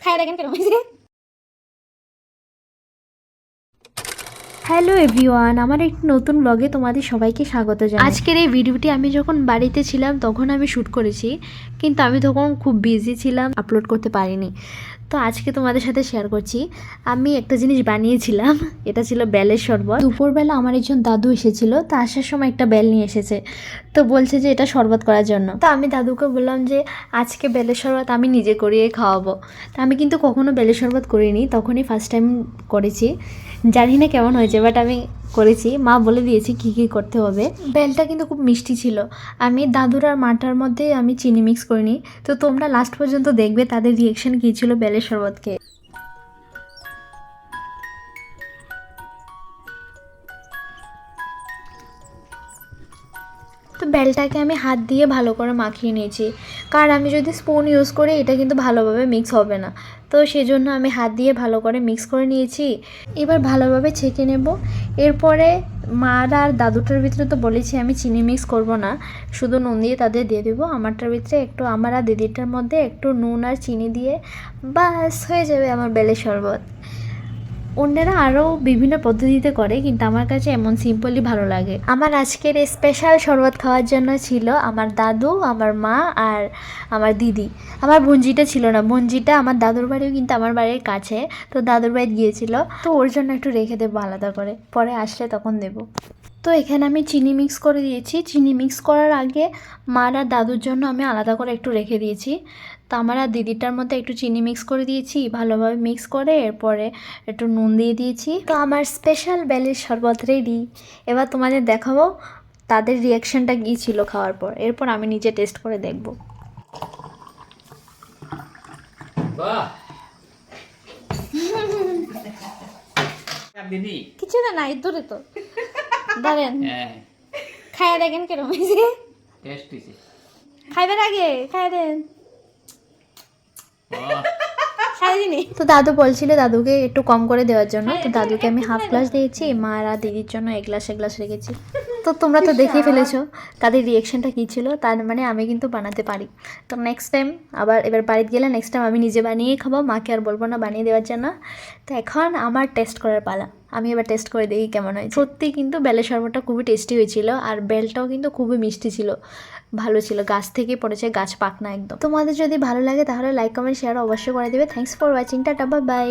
খায় দেখেন কেন হয়েছে। হ্যালো এভরিওয়ান, আমার একটি নতুন ব্লগে তোমাদের সবাইকে স্বাগত জানাই। আজকের এই ভিডিওটি আমি যখন বাড়িতে ছিলাম তখন আমি শ্যুট করেছি, কিন্তু আমি তখন খুব বিজি ছিলাম, আপলোড করতে পারিনি। তো আজকে তোমাদের সাথে শেয়ার করছি। আমি একটা জিনিস বানিয়েছিলাম, এটা ছিল বেলের শরবত। দুপুরবেলা আমার একজন দাদু এসেছিল, তো আসার সময় একটা বেল নিয়ে এসেছে, তো বলছে যে এটা শরবত করার জন্য। তো আমি দাদুকে বললাম যে আজকে বেলের শরবত আমি নিজে করিয়ে খাওয়াবো। তো আমি কিন্তু কখনো বেলের শরবত করিনি, তখনই ফার্স্ট টাইম করেছি। জানি না কেমন হয়েছে, বাট আমি করেছি। মা বলে দিয়েছি কী কী করতে হবে। বেলটা কিন্তু খুব মিষ্টি ছিল। আমি দাদুর আর মাটার মধ্যে আমি চিনি মিক্স করিনি। তো তোমরা লাস্ট পর্যন্ত দেখবে তাদের রিয়েকশন কী ছিল বেলের শরবতকে। তো বেলটাকে আমি হাত দিয়ে ভালো করে মাখিয়ে নিয়েছি, কারণ আমি যদি স্পুন ইউজ করি এটা কিন্তু ভালোভাবে মিক্স হবে না। তো সেজন্য আমি হাত দিয়ে ভালো করে মিক্স করে নিয়েছি। এবার ভালোভাবে ছেঁকে নেব। এরপরে মার আর দাদুটার ভিতরে তো বলেছি আমি চিনি মিক্স করব না, শুধু নুন দিয়ে তাদের দিয়ে দেবো। আমারটার ভিতরে একটু, আমার আর দিদিটার মধ্যে একটু নুন আর চিনি দিয়ে বাস হয়ে যাবে আমার বেলের শরবত। অন্যেরা আরও বিভিন্ন পদ্ধতিতে করে, কিন্তু আমার কাছে এমন সিম্পলই ভালো লাগে। আমার আজকের এই স্পেশাল শরবত খাওয়ার জন্য ছিল আমার দাদু, আমার মা আর আমার দিদি। আমার বোনজিটা ছিল না, বোনজিটা আমার দাদুর বাড়িও কিন্তু আমার বাড়ির কাছে, তো দাদুর বাড়ি গিয়েছিল, তো ওর জন্য একটু রেখে দেবো আলাদা করে, পরে আসলে তখন দেবো। তো এখানে আমি চিনি মিক্স করে দিয়েছি। চিনি মিক্স করার আগে মার আর দাদুর জন্য আমি আলাদা করে একটু রেখে দিয়েছি। তো আমার আর দিদিটার মধ্যে একটু চিনি মিক্স করে দিয়েছি, ভালোভাবে মিক্স করে এরপরে একটু নুন দিয়ে দিয়েছি। তো আমার স্পেশাল বেলের শরবত রেডি। এবার তোমাদের দেখাবো তাদের রিয়াকশানটা কী ছিল খাওয়ার পর, এরপর আমি নিজে টেস্ট করে দেখব। কিছু না নাই দূরে তো ধরেন খায় দেখেন কেরম হয়েছে। খাইবার আগে খাই দেন সারাদিনই। তো দাদু বলছিল দাদুকে একটু কম করে দেওয়ার জন্য, তো দাদুকে আমি হাফ গ্লাস দিয়েছি, মা আর দিদির জন্য এক গ্লাস রেখেছি। তো তোমরা তো দেখেই ফেলেছো তাদের রিয়েকশনটা কী ছিল। তার মানে আমি কিন্তু বানাতে পারি। তো নেক্সট টাইম এবার বাড়িতে গেলে নেক্সট টাইম আমি নিজে বানিয়েই খাবো, মাকে আর বলবো না বানিয়ে দেওয়ার জন্য। তো এখন আমার টেস্ট করার পালা, আমি এবার টেস্ট করে দেখি কেমন হয়। সত্যি কিন্তু বেলের শরবতটা খুবই টেস্টি হয়েছিল, আর বেলটাও কিন্তু খুবই মিষ্টি ছিল, ভালো ছিল, গাছ থেকে পড়েছে, গাছ পাক না একদম। তোমাদের যদি ভালো লাগে তাহলে লাইক কমেন্ট শেয়ার অবশ্যই করে দেবে। Thanks for watching, tata bye bye.